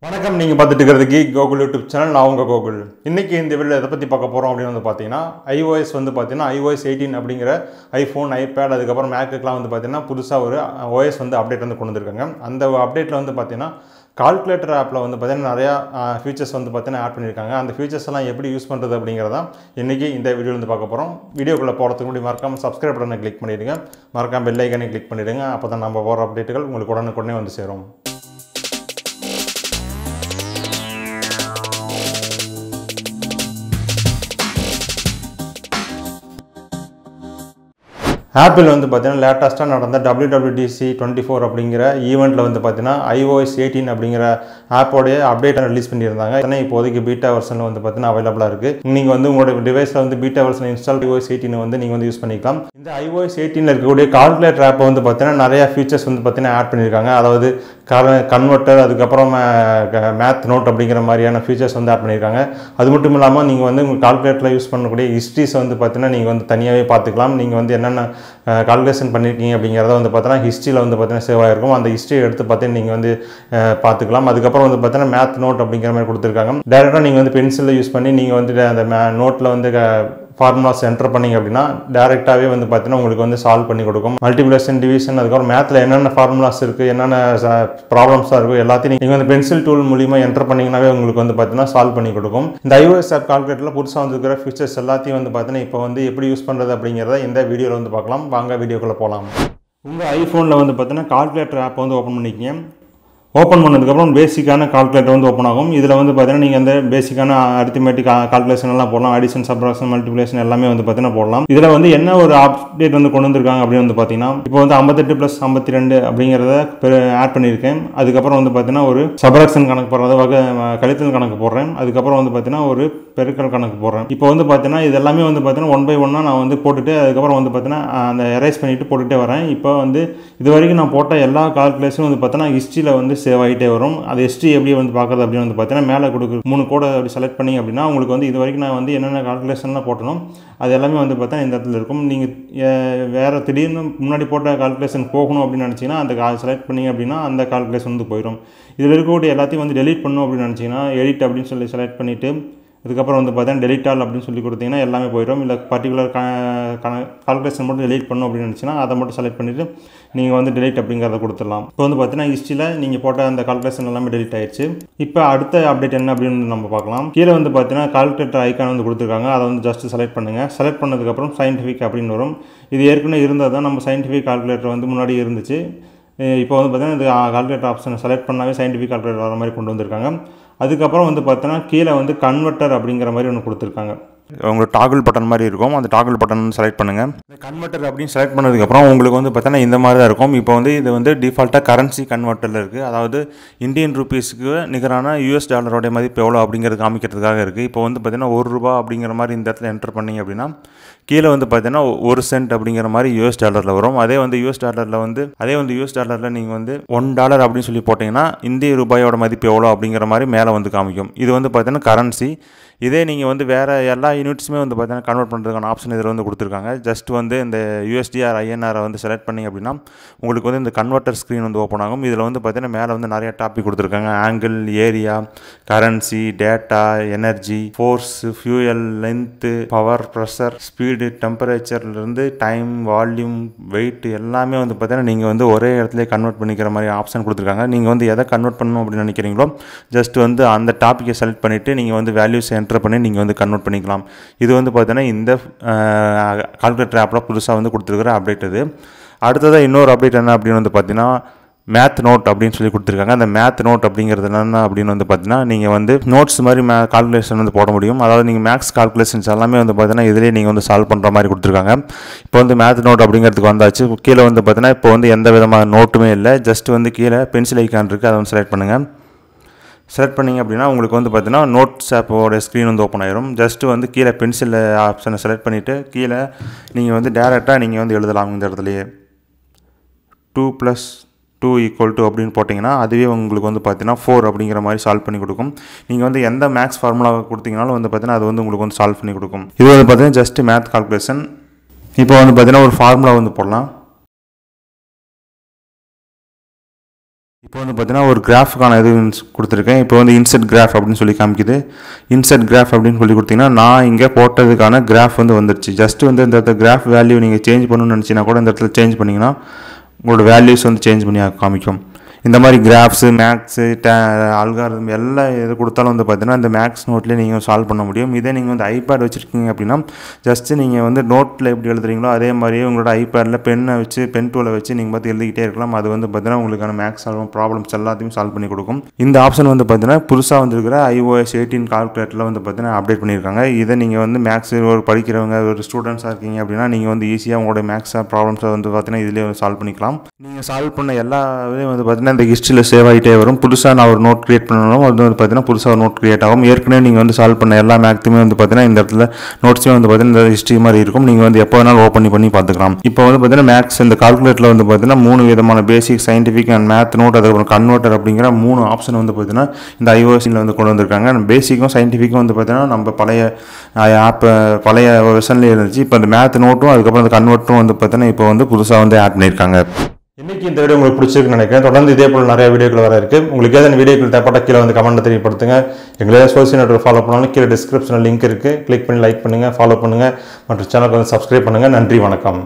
வணக்கம். நீங்கள் பார்த்துட்டு இருக்கிறது கீக் கோகுல் யூடியூப் சேனல். நான் உங்கள் கோகுல். இன்றைக்கி இந்த வீடியோ எதை பற்றி பார்க்க போகிறோம் அப்படின்னு பார்த்தீங்கன்னா, iOS பார்த்தீங்கன்னா iOS 18 அப்படிங்கிற ஐஃபோன், ஐபேட், அதுக்கப்புறம் மேக்குக்கெலாம் பார்த்தீங்கன்னா புதுசாக ஒரு OS அப்டேட் கொண்டு வந்திருக்காங்க. அந்த அப்டேட்டில் பார்த்தீங்கன்னா கால்குலேட்டர் ஆப்பில் பார்த்தீங்கன்னா நிறையா ஃபீச்சர்ஸ் பார்த்தீங்கன்னா ஆட் பண்ணியிருக்காங்க. அந்த ஃபீச்சர்ஸ் எல்லாம் எப்படி யூஸ் பண்ணுறது அப்படிங்கிறதான் இன்றைக்கி இந்த வீடியோவில் பார்க்க போகிறோம். வீடியோக்குள்ளே போகிறதுக்கு முன்னாடி மறக்காமல் சப்ஸ்கிரைப் பட்டனை கிளிக் பண்ணிவிடுங்க, மறக்காமல் பெல் ஐக்கனை கிளிக் பண்ணிவிடுங்க. அப்போ தான் நம்ம போகிற அப்டேட்டுகள் உங்களுக்கு உடனுக்குடனே வந்து சேரும். ஆப்பிள் பார்த்தீங்கன்னா லேட்டஸ்ட்டாக நடந்த WWDC 24 அப்படிங்கிற ஈவெண்ட்டில் பார்த்தீங்கன்னா iOS 18 அப்படிங்கிற ஆப்போடைய அப்டேட்டை ரிலீஸ் பண்ணியிருந்தாங்க. ஏன்னா இப்போதைக்கு பீட்டா வெர்ஷனில் பார்த்தீங்கன்னா அவைலபிளாக இருக்குது. நீங்கள் உங்களோட டிவைஸில் பீட்டா வெர்ஷன் இன்ஸ்டால் iOS 18 நீங்கள் யூஸ் பண்ணிக்கலாம். இந்த iOS 18 இருக்கக்கூடிய கால்குலேட்டர் ஆப்பை பார்த்தீங்கன்னா நிறையா ஃபீச்சர்ஸ் பார்த்தீங்கன்னா ஆட் பண்ணியிருக்காங்க. அதாவது கன்வெர்ட்டர், அதுக்கப்புறம் மேத் நோட் அப்படிங்கிற மாதிரியான ஃபீச்சர்ஸ் ஆட் பண்ணியிருக்காங்க. அது மட்டும் இல்லாமல் நீங்கள் உங்கள் கால்குலேட்டரில் யூஸ் பண்ணக்கூடிய ஹிஸ்ட்ரிஸ் பார்த்தீங்கன்னா நீங்கள் தனியாகவே பார்த்துக்கலாம். நீங்கள் என்னென்ன கால்குலேஷன் பண்ணியிருக்கீங்க அப்படிங்கிறத பார்த்தீங்கன்னா ஹிஸ்ட்ரியில் பார்த்தீங்கன்னா சேவ் ஆகிருக்கும். அந்த ஹிஸ்ட்ரியை எடுத்து பார்த்தீங்கன்னா நீங்கள் பார்த்துக்கலாம். அதுக்கப்புறம் பார்த்தீங்கன்னா மேத் நோட் அப்படிங்கிற மாதிரி கொடுத்துருக்காங்க. டேரெக்டாக நீங்கள் பென்சிலில் யூஸ் பண்ணி நீங்கள் அந்த நோட்டில் ஃபார்முலாஸ் என்டர் பண்ணிங்க அப்படின்னா டேரெக்டாகவே பார்த்தீங்கன்னா உங்களுக்கு சால்வ் பண்ணி கொடுக்கும். மல்டிப்ளிகேஷன், டிவிஷன், அதுக்கப்புறம் மேத்தில் என்னென்ன ஃபார்முலாஸ் இருக்குது, என்னென்ன ப்ராப்ளம்ஸாக இருக்கும் எல்லாத்தையும் நீங்கள் பென்சில் டூல் மூலிமா என்டர் பண்ணிங்கனாவே உங்களுக்கு பார்த்தீங்கன்னா சால்வ் பண்ணி கொடுக்கும். இந்த iOS ஆப் கால்குலேட்டரில் புதுசாக இருக்கிற ஃபீச்சர்ஸ் எல்லாத்தையும் பார்த்தீங்கன்னா இப்போ எப்படி யூஸ் பண்ணுறது அப்படிங்கிறத இந்த வீடியோவில் பார்க்கலாம். வாங்க வீடியோக்குள்ளே போகலாம். உங்கள் ஐஃபோனில் பார்த்தீங்கன்னா கால்குலேட்டர் ஆப் ஓப்பன் பண்ணிக்கிங்க. ஓப்பன் பண்ணதுக்கப்புறம் பேசிக்கான கால்குலேட்டர் ஓப்பன் ஆகும். இதில் பார்த்தீங்கன்னா நீங்கள் அந்த பேசிக்கான அரித்மெட்டிக் கால்குலேஷன் எல்லாம் போடலாம். அடிஷன், சப்ட்ராக்ஷன், மல்டிப்ளிகேஷன் எல்லாமே பார்த்தீங்கன்னா போடலாம். இதில் என்ன ஒரு அப்டேட் கொண்டு வந்திருக்காங்க அப்படின்னு பார்த்தீங்கன்னா, இப்போ 58 + 52 அப்படிங்கிறத ஆட் பண்ணியிருக்கேன். அதுக்கப்புறம் பார்த்தீங்கன்னா ஒரு சப்ட்ராக்ஷன் கணக்கு போடுறது, கழித்தல் கணக்கு போடுறேன். அதுக்கப்புறம் பார்த்தீங்கன்னா ஒரு பெருக்கல் கணக்கு போடுறேன். இப்போ பார்த்தீங்கன்னா இது எல்லாமே பார்த்தீங்கன்னா 1 by 1 நான் போட்டுட்டு அதுக்கப்புறம் பார்த்தீங்கன்னா அந்த எரேஸ் பண்ணிட்டு போட்டுகிட்டே வரேன். இப்போ இது வரைக்கும் நான் போட்ட எல்லா கால்குலேஷனும் பார்த்தீங்கன்னா ஹிஸ்ட்ரியில் சேவ் ஆகிட்டே வரும். அது ஹிஸ்ட்ரி எப்படி பார்க்குறது அப்படின்னு பார்த்தீங்கன்னா மேலே கொடுக்குற 3 கோடை அப்படி செலக்ட் பண்ணி அப்படின்னா உங்களுக்கு இது வரைக்கும் நான் என்னென்ன கால்குலேஷன்லாம் போட்டணும் அது எல்லாமே பார்த்தீங்கன்னா இந்த இடத்துல இருக்கும். நீங்கள் வேறு திடீர்னு முன்னாடி போட்ட கால்குலேஷன் போகணும் அப்படின்னு நினச்சிங்கன்னா அந்த செலக்ட் பண்ணிங்க அப்படின்னா அந்த கால்குலேஷன் போயிடும். இதில் இருக்கக்கூடிய எல்லாத்தையும் டெலீட் பண்ணணும் அப்படின்னு நினச்சிங்கன்னா எடிட் அப்படின்னு சொல்லி செலக்ட் பண்ணிவிட்டு அதுக்கப்புறம் பார்த்தீங்கன்னா டெலிட் ஆல் அப்படின்னு சொல்லி கொடுத்தீங்கன்னா எல்லாமே போயிடும். இல்லை பர்டிகுலர் கால்குலேஷன் மட்டும் டெலிட் பண்ணணும் அப்படின்னு நினச்சிங்கன்னா அதை மட்டும் செலக்ட் பண்ணிவிட்டு நீங்கள் டெலிட் அப்படிங்கிறத கொடுத்துடலாம். இப்போ பார்த்தீங்கன்னா ஹிஸ்ட்ரியில் நீங்கள் போட்ட அந்த கால்குலேஷன் எல்லாமே டெலிட் ஆயிடுச்சு. இப்போ அடுத்த அப்டேட் என்ன அப்படின்னு நம்ம பார்க்கலாம். கீழே பார்த்தீங்கன்னா கால்குலேட்டர் ஐக்கான் கொடுத்துருக்காங்க. அதை ஜஸ்ட் செலக்ட் பண்ணுங்கள். செலக்ட் பண்ணதுக்கப்புறம் சயின்டிஃபிக் அப்படின்னு வரும். இது ஏற்கனவே இருந்தது தான். நம்ம சயின்டிஃபிக் கால்குலேட்டர் முன்னாடி இருந்துச்சு. இப்போ பார்த்தீங்கன்னா இது கால்குலேட்டர் ஆப்ஷனை செலக்ட் பண்ணாவே சயின்டிஃபிக் கால்குலேட்டர் வர மாதிரி கொண்டு வந்திருக்காங்க. அதுக்கப்புறம் பார்த்தீங்கன்னா கீழே கன்வெர்ட்டர் அப்படிங்கிற மாதிரி ஒன்று கொடுத்துருக்காங்க. உங்களுக்கு டாகிள் பட்டன் மாதிரி இருக்கும். அந்த டாகிள் பட்டன் செலக்ட் பண்ணுங்கள். கன்வெர்ட்டர் அப்படின்னு செலக்ட் பண்ணதுக்கப்புறம் உங்களுக்கு பார்த்தீங்கன்னா இந்த மாதிரி தான் இருக்கும். இப்போ இது டிஃபால்ட்டாக கரன்சி கன்வெர்ட்டரில் இருக்குது. அதாவது இந்தியன் ருபீஸுக்கு நிகரான US டாலரோடைய மதிப்பு எவ்வளோ அப்படிங்கிறது காமிக்கிறதுக்காக இருக்குது. இப்போ பார்த்தீங்கன்னா ₹1 அப்படிங்கிற மாதிரி இந்த இடத்துல என்டர் பண்ணிங்க அப்படின்னா கீழே பார்த்தீங்கன்னா 1 சென்ட் அப்படிங்கிற மாதிரி US டாலரில் வரும். அதே US டாலரில் நீங்கள் $1 அப்படின்னு சொல்லி போட்டிங்கன்னா இந்திய ரூபாயோட மதிப்பு எவ்வளோ அப்படிங்கிற மாதிரி மேலே காமிக்கும். இது பார்த்தீங்கன்னா கரன்சி. இதே நீங்கள் வேறு எல்லா யூனிட்ஸுமே பார்த்தீங்கன்னா கன்வெர்ட் பண்ணுறதுக்கான ஆப்ஷன் இதில் கொடுத்துருக்காங்க. ஜஸ்ட் இந்த USD or INR செலக்ட் பண்ணிங்க அப்படின்னா உங்களுக்கு இந்த கன்வெர்ட்டர் ஸ்க்ரீன் ஓப்பன் ஆகும். இதில் பார்த்தீங்கன்னா மேலே நிறைய டாபிக் கொடுத்துருக்காங்க. Angle, area, currency, data, energy, force, fuel, length, power, pressure, speed, டெம்பரேச்சர்லேருந்து டைம், வால்யூம், வெயிட் எல்லாமே பார்த்தீங்கன்னா நீங்கள் ஒரே இடத்துல கன்வெர்ட் பண்ணிக்கிற மாதிரி ஆப்ஷன் கொடுத்துருக்காங்க. நீங்கள் எதை கன்வெர்ட் பண்ணணும் அப்படின்னு நினைக்கிறீங்களோ ஜஸ்ட் அந்த டாப்பிக்கை செலக்ட் பண்ணிவிட்டு நீங்கள் வேல்யூஸ் என்டர் பண்ணி நீங்கள் கன்வெர்ட் பண்ணிக்கலாம். இது பார்த்தீங்கன்னா இந்த கால்குலேட்டர் ஆப்பில் புதுசாக கொடுத்துருக்கிற அப்டேட். இது அடுத்ததாக இன்னொரு அப்டேட் என்ன அப்படின்னு பார்த்தீங்கன்னா மேத் நோட் அப்படின்னு சொல்லி கொடுத்துருக்காங்க. அந்த மேத் நோட் அப்படிங்கிறது என்ன அப்படின்னு பார்த்தீங்கன்னா நீங்கள் நோட்ஸ் மாதிரி கால்குலேஷன் போட முடியும். அதாவது நீங்கள் மேக்ஸ் கால்குலேஷன்ஸ் எல்லாமே பார்த்தீங்கன்னா இதிலே நீங்கள் சால்வ் பண்ணுற மாதிரி கொடுத்துருக்காங்க. இப்போ மேத் நோட் அப்படிங்கிறதுக்கு வந்தாச்சு. கீழே பார்த்தீங்கன்னா இப்போ எந்த விதமான நோட்டுமே இல்லை. ஜஸ்ட் கீழே பென்சில் ஐக்கான் இருக்குது. அதை செலக்ட் பண்ணுங்கள். செலக்ட் பண்ணிங்க அப்படின்னா உங்களுக்கு பார்த்தீங்கன்னா நோட்ஸ் ஆப்போட ஸ்க்ரீன் ஓப்பன் ஆயிரும். ஜஸ்ட் கீழே பென்சில் ஆப்ஷனை செலக்ட் பண்ணிவிட்டு கீழே நீங்கள் டேரெக்டாக நீங்கள் எழுதலாம். இந்த இடத்துலையே 2 + 2 = அப்படின்னு போட்டிங்கன்னா அதுவே உங்களுக்கு பார்த்தீங்கன்னா 4 அப்படிங்கிற மாதிரி சால்வ் பண்ணி கொடுக்கும். நீங்கள் எந்த மேக்ஸ் ஃபார்முலாவை கொடுத்தீங்கனாலும் பார்த்தீங்கன்னா அது உங்களுக்கு சால்வ் பண்ணி கொடுக்கும். இது பார்த்தீங்கன்னா ஜஸ்ட் மேத் கால்குலேஷன். இப்போ பார்த்தீங்கன்னா ஒரு ஃபார்முலா போடலாம். இப்போ வந்து பார்த்தீங்கன்னா ஒரு கிராஃபுக்கான இது கொடுத்துருக்கேன். இப்போ வந்து இன்செர்ட் கிராஃப் அப்படின்னு சொல்லி காமிக்குது. இன்செர்ட் கிராஃப் அப்படின்னு சொல்லி கொடுத்தீங்கன்னா நான் இங்கே போட்டதுக்கான கிராஃப் வந்து வந்துருச்சு. ஜஸ்ட் வந்து இந்த இடத்துல கிராஃப் வேல்யூ நீங்கள் சேஞ்ச் பண்ணணும்னு நினச்சிங்கன்னா கூட இந்த இடத்துல சேஞ்ச் பண்ணிங்கன்னா உங்களோட வேல்யூஸ் வந்து சேஞ்ச் பண்ணி காமிக்கும். இந்த மாதிரி கிராஃப்ஸு, மேக்ஸு, அல்காரிதம் எல்லாம் எது கொடுத்தாலும் வந்து பார்த்தீங்கன்னா இந்த மேக்ஸ் நோட்லேயே நீங்கள் சால்வ் பண்ண முடியும். இதே நீங்கள் வந்து ஐபேட் வச்சுருக்கீங்க அப்படின்னா ஜஸ்ட்டு நீங்கள் வந்து நோட்டில் எப்படி எழுதுறீங்களோ அதே மாதிரியே உங்களோட ஐபேடில் பென்னை வச்சு பென் டூலை வச்சு நீங்கள் பார்த்து எழுதிக்கிட்டே இருக்கலாம். அது வந்து பார்த்தீங்கன்னா உங்களுக்கான மேக்ஸ் ப்ராப்ளம்ஸ் எல்லாத்தையும் சால்வ் பண்ணி கொடுக்கும். இந்த ஆப்ஷன் வந்து பார்த்தீங்கன்னா புதுசாக வந்துருக்கிற iOS 18 கால்குலேட்டரில் வந்து பார்த்தீங்கன்னா அப்டேட் பண்ணியிருக்காங்க. இதை நீங்கள் வந்து மேக்ஸ் ஒரு படிக்கிறவங்க ஒரு ஸ்டூடெண்ட்ஸாக இருக்கீங்க அப்படின்னா நீங்கள் வந்து ஈஸியாக உங்களோட மேக்ஸ் ப்ராப்ளம்ஸை வந்து பார்த்தீங்கன்னா இதிலே சால்வ் பண்ணிக்கலாம். நீங்கள் சால்வ் பண்ண எல்லா இதையும் வந்து பார்த்தீங்கன்னா இந்த ஹிஸ்ட்ரியில் சேவ் ஆகிட்டே வரும். புதுசாக நான் ஒரு நோட் கிரியேட் பண்ணணும், அது வந்து பார்த்தீங்கன்னா புதுசாக ஒரு நோட் கிரியேட் ஆகும். ஏற்கனவே நீங்கள் வந்து சால்வ் பண்ண எல்லா மேக்ஸுமே வந்து பார்த்தீங்கன்னா இந்த இடத்துல நோட்ஸுமே வந்து பார்த்தீங்கன்னா இந்த ஹிஸ்ட்ரி மாதிரி இருக்கும். நீங்கள் வந்து எப்போ வேணாலும் ஓப்பன் பண்ணி பார்த்துக்கலாம். இப்போ வந்து பார்த்தீங்கன்னா மேக்ஸ் இந்த கால்குலேட்டரில் வந்து பார்த்தீங்கன்னா 3 விதமான பேசிக், சயின்டிஃபிக் அண்ட் மேத் நோட், அதுக்கப்புறம் கன்வெர்ட்டர் அப்படிங்கிற 3 ஆப்ஷன் வந்து பார்த்தீங்கன்னா இந்த iOS-ல வந்து கொண்டு வந்திருக்காங்க. பேசிக்கும் சயின்டிஃபிக்கும் வந்து பார்த்தீங்கன்னா நம்ம பழைய பழைய வெர்ஷன்லேயே இருந்துச்சு. இப்போ இந்த மேத் நோட்டும் அதுக்கப்புறம் இந்த கன்வெர்ட்டரும் வந்து பார்த்தீங்கன்னா இப்போ வந்து புதுசாக வந்து ஆட் பண்ணியிருக்காங்க. இன்னைக்கு இந்த வீடியோ உங்களுக்கு பிடிச்சிருக்குன்னு நினைக்கிறேன். தொடர்ந்து இதே போல் நிறைய வீடியோக்கள் வர இருக்குது. உங்களுக்கு ஏதாவது வீடியோக்கள் தேவைப்பட்ட கீழே வந்து கமெண்ட்டில் தெரியப்படுத்துங்க. எங்களே சோசியல் நெட்வொர்க் ஃபாலோ பண்ணாலும் கீழே டிஸ்கிரிப்ஷனில் லிங்க் இருக்குது. கிளிக் பண்ணி லைக் பண்ணுங்கள், ஃபாலோ பண்ணுங்கள், மற்றும் சேனலுக்கு வந்து சப்ஸ்கிரைப் பண்ணுங்கள். நன்றி, வணக்கம்.